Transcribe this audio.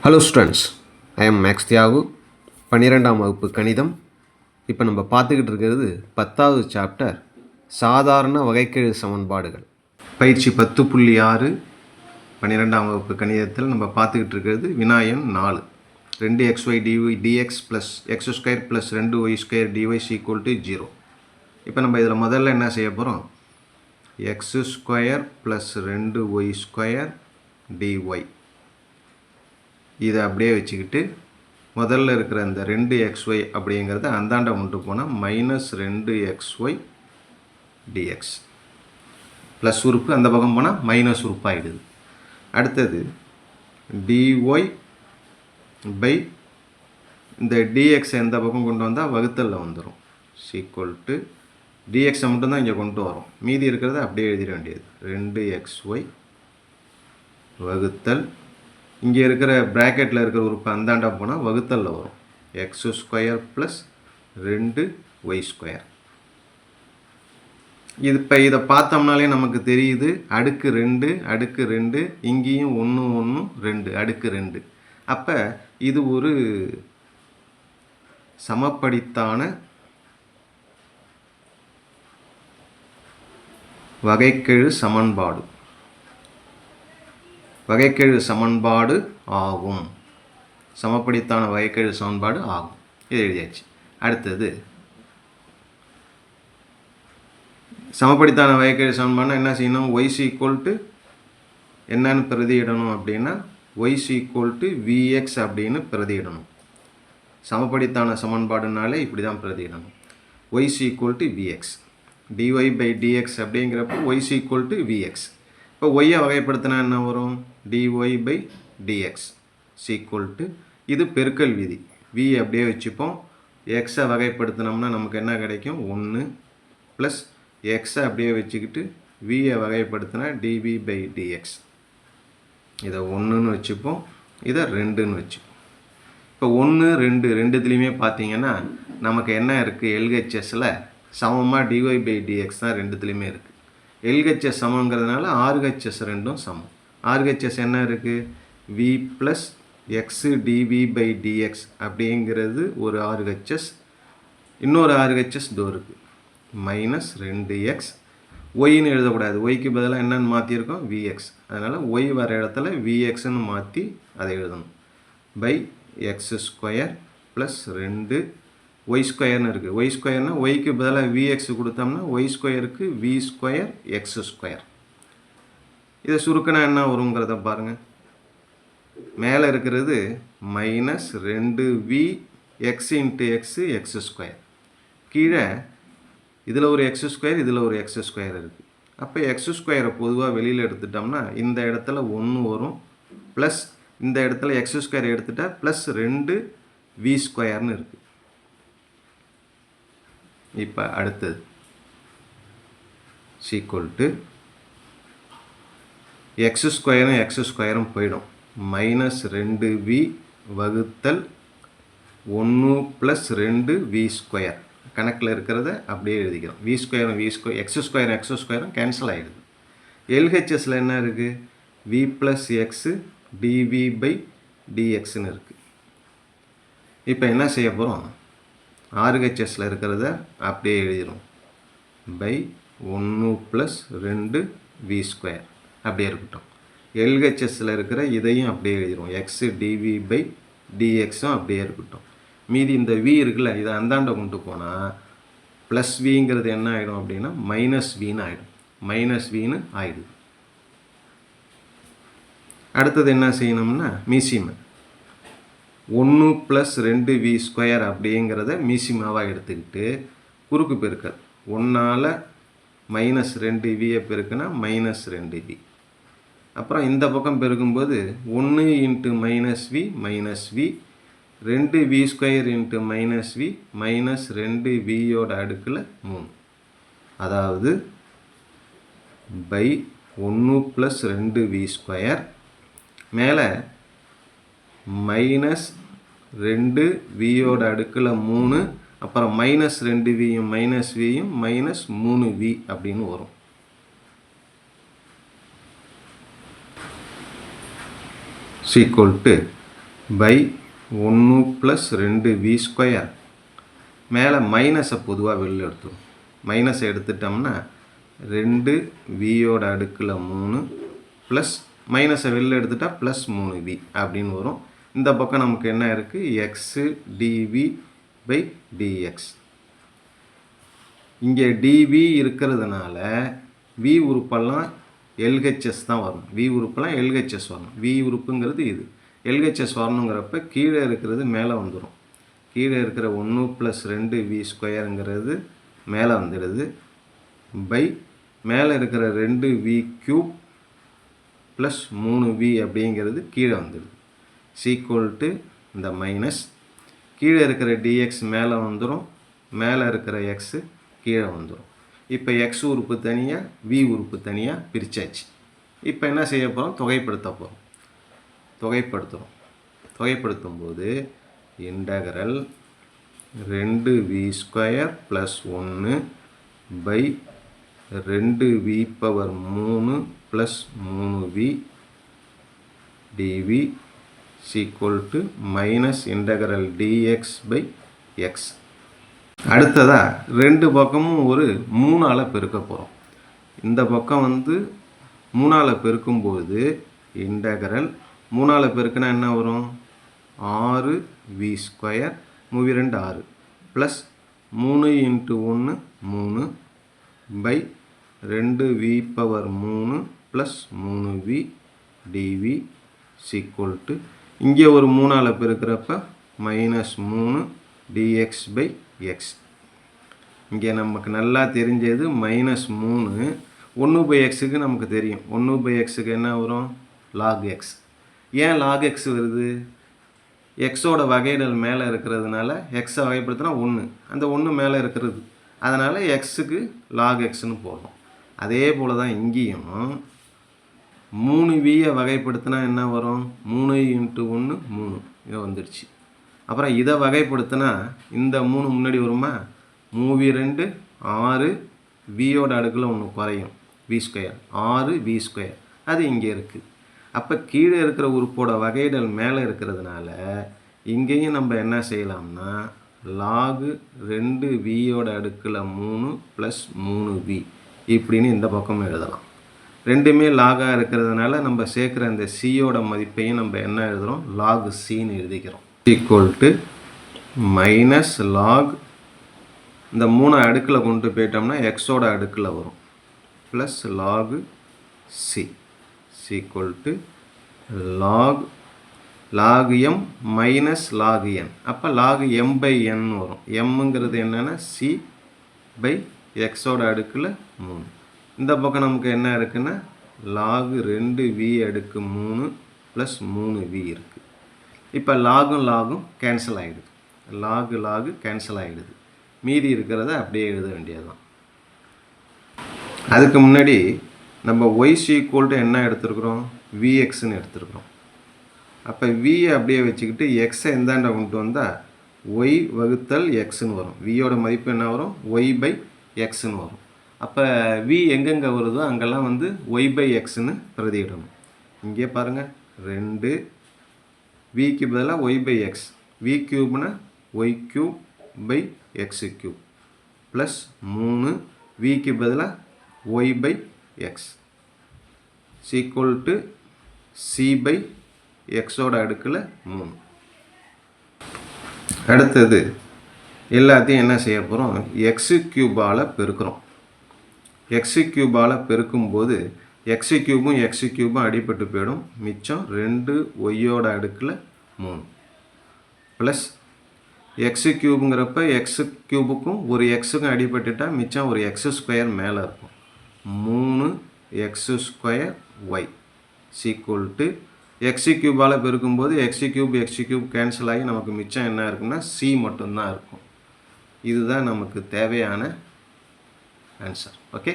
Hello students, I am Max Thiyagu. 12ஆம் வகுப்பு கணிதம். இப்போ நம்ம பார்த்துக்கிட்டு இருக்கிறது 10வது சாப்டர் சாதாரண வகைக்கெழு சமன்பாடுகள். பயிற்சி 10.6 12ஆம் வகுப்பு கணிதத்தில் நம்ம பார்த்துக்கிட்டு இருக்கிறது வினாயன் 4. 2xy dx plus x² plus 2y² dy = 0. இப்போ நம்ம இதில் முதல்ல என்ன செய்ய போகிறோம்? x² ப்ளஸ் 2y² dy இதை அப்படியே வச்சுக்கிட்டு முதல்ல இருக்கிற அந்த 2xy அப்படிங்கிறத அந்தாண்ட கொண்டு போனால் -2xy dx ப்ளஸ் உறுப்பு அந்த பக்கம் போனால் மைனஸ் உறுப்பு ஆகிடுது. அடுத்தது dy பை இந்த dx எந்த பக்கம் கொண்டு வந்தால் வகுத்தலில் வந்துடும். = dx மட்டும்தான் இங்கே கொண்டு வரும், மீதி இருக்கிறத அப்படியே எழுதிட வேண்டியது. 2xy வகுத்தல் இங்கே இருக்கிற ப்ராக்கெட்டில் இருக்கிற உறுப்பு அந்தாண்டா போனால் வகுத்தலில் வரும். x² plus 2y². இது இப்போ இதை பார்த்தோம்னாலே நமக்கு தெரியுது அடுக்கு 2 இங்கேயும் 1 1 2 அடுக்கு 2. அப்போ இது ஒரு சமப்படித்தான வகைக்கெழு சமன்பாடு ஆகும். சமப்படித்தான வகைக்கெழு சமன்பாடு ஆகும். இது எழுதியாச்சு. அடுத்தது சமப்படித்தான வகைக்கெழு சமன்பாடுனா என்ன செய்யணும்? y என்னன்னு பிரதியிடணும் அப்படின்னா y vx அப்படின்னு பிரதியிடணும். சமப்படித்தான சமன்பாடுனாலே இப்படி தான் பிரதியிடணும். y vx dy by dx அப்படிங்கிறப்போ y vx. இப்போ ஒய்யை வகைப்படுத்தினா என்ன வரும்? dy by dx இது பெருக்கல் விதி. v அப்படியே வச்சுப்போம். எக்ஸை வகைப்படுத்தினோம்னா நமக்கு என்ன கிடைக்கும்? 1 ப்ளஸ் எக்ஸை அப்படியே வச்சுக்கிட்டு வியை வகைப்படுத்தினா dv by dx. இதை 1ன்னு வச்சுப்போம், இதை 2ன்னு வச்சுப்போம். இப்போ 1 2 ரெண்டுத்துலேயுமே பார்த்தீங்கன்னா நமக்கு என்ன இருக்குது? எல்ஹெச்எஸில் சமமாக dy by dx தான் ரெண்டுத்துலேயுமே இருக்குது. எல்ஹெச்எஸ் சமங்கிறதுனால ஆர்ஹெச்எஸ் ரெண்டும் சமம். ஆர்ஹெச்எஸ் என்ன இருக்குது? v plus x dv by dx அப்படிங்கிறது ஒரு ஆர்ஹெச்எஸ். இன்னொரு ஆர்ஹெச்எஸ் தோ இருக்குது -2x. ஒய்ன்னு எழுதக்கூடாது, ஒய்க்கு பதிலாக என்னன்னு மாற்றிருக்கோம்? விஎக்ஸ். அதனால் ஒய் வர இடத்துல விஎக்ஸ்ன்னு மாற்றி அதை எழுதணும். பை x² ப்ளஸ் 2 y² இருக்குது. y²னா ஒய்க்கு பதிலாக vx கொடுத்தோம்னா y²க்கு v² x². இதை சுருக்கினா என்ன வருங்கிறத பாருங்கள். மேலே இருக்கிறது -2v x × x² கீழே இதில் ஒரு x², இதில் ஒரு x² இருக்குது. அப்போ x² பொதுவாக வெளியில் எடுத்துட்டோம்னா இந்த இடத்துல 1 வரும், ப்ளஸ் இந்த இடத்துல x² எடுத்துட்டா ப்ளஸ் 2v² இருக்குது. இப்போ அடுத்தது x² போயிடும். -2v வகுத்தல் 1 ப்ளஸ் 2v². கணக்கில் இருக்கிறத அப்படியே எழுதிக்கிறோம். v² x² கேன்சல் ஆகிடுது. எல்ஹெச்எஸில் என்ன இருக்குது? v plus x dv by dxன்னு இருக்குது. இப்போ என்ன செய்ய போகிறோம்? ஆர்ஹெச்எஸில் இருக்கிறத அப்படியே எழுதிடும். பை 1 ப்ளஸ் 2v² அப்படியே இருக்கட்டும். எல்ஹெச்எஸில் இருக்கிற இதையும் அப்படியே எழுதிடும். எக்ஸு டிவி பை டிஎக்ஸும் அப்படியே இருக்கட்டும். மீதி இந்த v இருக்குல்ல, இதை அந்தாண்ட கொண்டு போனால் ப்ளஸ் விங்கிறது என்ன ஆகிடும் அப்படின்னா -vன்னு ஆகிடும். -vன்னு ஆகிடுது. அடுத்தது என்ன செய்யணும்னா மீசிமை 1 ப்ளஸ் 2v² அப்படிங்கிறத மீசிமாவாக எடுத்துக்கிட்டு குறுக்கு பெருக்கல் 1ஆல் -2vயை பெருக்குனா -2v. அப்புறம் இந்த பக்கம் பெருக்கும்போது 1 × -v 2v² × -v -2vயோட அடுக்கில் 3. அதாவது பை 1 ப்ளஸ் 2v² மேலே -2vயோட அடுக்கில் 3, அப்புறம் -2vயும் -vயும் -3v அப்படின்னு வரும். = பை 1 ப்ளஸ் 2v². மேலே மைனஸை பொதுவாக வெளில எடுத்துரும். மைனஸை எடுத்துட்டோம்னா 2vயோட அடுக்கில் 3 ப்ளஸ் மைனஸை வெளில எடுத்துட்டால் ப்ளஸ் 3v அப்படின்னு வரும். இந்த பக்கம் நமக்கு என்ன இருக்குது, எக்ஸு டிவி பை டிஎக்ஸ். இங்கே dv இருக்கிறதுனால v உறுப்பெல்லாம் LHS தான் வரணும். v உறுப்பெல்லாம் LHS வரணும். v உறுப்புங்கிறது இது. LHS வரணுங்கிறப்ப கீழே இருக்கிறது மேலே வந்துடும். கீழே இருக்கிற 1 ப்ளஸ் 2v²ங்கிறது மேலே வந்துடுது. பை மேலே இருக்கிற 2v³ ப்ளஸ் 3v அப்படிங்கிறது கீழே வந்துடுது. சீக்குவல் டு இந்த மைனஸ் கீழே இருக்கிற dx மேலே வந்துடும். மேலே இருக்கிற எக்ஸு கீழே வந்துடும். இப்போ எக்ஸ் உறுப்பு தனியாக v உறுப்பு தனியாக பிரித்தாச்சு. இப்போ என்ன செய்ய போகிறோம், தொகைப்படுத்த போகிறோம். தொகைப்படுத்தும் போது integral 2v² plus 1 by 2v³ plus 3v dv is equal to minus integral dx by x. அடுத்ததாக ரெண்டு பக்கமும் ஒரு 3ஆல் பெருக்க போகிறோம். இந்த பக்கம் வந்து 3ஆல் பெருக்கும்போது இன்டகரல் 3ஆல் பெருக்கினா என்ன வரும், 6v² 3 2 6 plus 3 × 1 3 by 2v³ plus 3v dv is equal to இங்கே ஒரு 3ஆல் பெருக்கிறப்ப மைனஸ் 3 dx பை எக்ஸ். இங்கே நமக்கு நல்லா தெரிஞ்சது மைனஸ் 3. 1/xக்கு நமக்கு தெரியும். 1/xக்கு என்ன வரும், லாக் எக்ஸ். ஏன் லாக் எக்ஸ் வருது, எக்ஸோட வகையிடல் மேலே இருக்கிறதுனால எக்ஸை வகைப்படுத்தினா 1, அந்த 1 மேலே இருக்கிறது, அதனால் எக்ஸுக்கு லாக் எக்ஸ்னு போடுறோம். அதே போல் தான் இங்கேயும் 3vயை வகைப்படுத்தினா என்ன வரும், 3 × 1 3 இதை வந்துடுச்சு. அப்புறம் இதை வகைப்படுத்தினா இந்த 3 முன்னாடி வருமா, 3v² 6 vயோட அடுக்கில் 1 குறையும் v², 6v², அது இங்கே இருக்குது. அப்போ கீழே இருக்கிற உறுப்போட வகையிடல் மேலே இருக்கிறதுனால இங்கேயும் நம்ம என்ன செய்யலாம்னா லாகு 2vயோட அடுக்கில் 3 ப்ளஸ் 3v இப்படின்னு இந்த பக்கமும் எழுதலாம். ரெண்டுமே லாகாக இருக்கிறதுனால நம்ம சேர்க்குற அந்த சியோட மதிப்பையும் நம்ம என்ன எழுதுகிறோம், லாக் சின்னு எழுதிக்கிறோம். ஈக்குவல் டு மைனஸ் லாக் இந்த 3 அடுக்கில் கொண்டு போயிட்டோம்னா எக்ஸோட அடுக்கில் வரும் plus log c equal to log m minus log n. அப்போ லாக் எம் பை என் வரும். எம்ங்கிறது என்னென்னா சி பை எக்ஸோட அடுக்கில் 3. இந்த பக்கம் நமக்கு என்ன இருக்குன்னா லாகு 2v அடுக்கு 3 ப்ளஸ் 3v இருக்குது. இப்போ லாகும் கேன்சல் ஆகிடுது. லாகு கேன்சல் ஆகிடுது. மீதி இருக்கிறத அப்படியே எழுத வேண்டியது தான். அதுக்கு முன்னாடி நம்ம ஒய்ஸ் ஈக்குவல் டு என்ன எடுத்துருக்குறோம், vxன்னு எடுத்துருக்குறோம். அப்போ vயை அப்படியே வச்சுக்கிட்டு எக்ஸை எந்தாண்ட கொண்டு வந்தால் ஒய் வகுத்தல் எக்ஸ்ன்னு வரும். வியோட மதிப்பு என்ன வரும், ஒய் பை எக்ஸ்ன்னு வரும். அப்போ v எங்கெங்கே வருதோ அங்கெல்லாம் வந்து ஒய் பை எக்ஸ்ன்னு பிரதியிடணும். இங்கே பாருங்கள் 2 விக்கு பதிலாக y by x, v³ y³ by x³ plus 3 விக்கு பதிலாக y by x is equal to C by எக்ஸோட அடுக்கில் 3. அடுத்தது எல்லாத்தையும் என்ன செய்ய போகிறோம், x³ பெருக்கிறோம். x³ பெருக்கும்போது x³ அடிபட்டு போயிடும். மிச்சம் 2 ஒய்யோட அடுக்கில் 3 ப்ளஸ் x³ங்கிறப்ப x³ ஒரு எக்ஸுக்கும் அடிபட்டுட்டால் மிச்சம் ஒரு x² மேலே இருக்கும். 3x² y sequel to x³ பெருக்கும்போது x³ கேன்சல் ஆகி நமக்கு மிச்சம் என்ன இருக்குன்னா சி மட்டும்தான் இருக்கும். இதுதான் நமக்கு தேவையான ஆன்சர். ஓகே.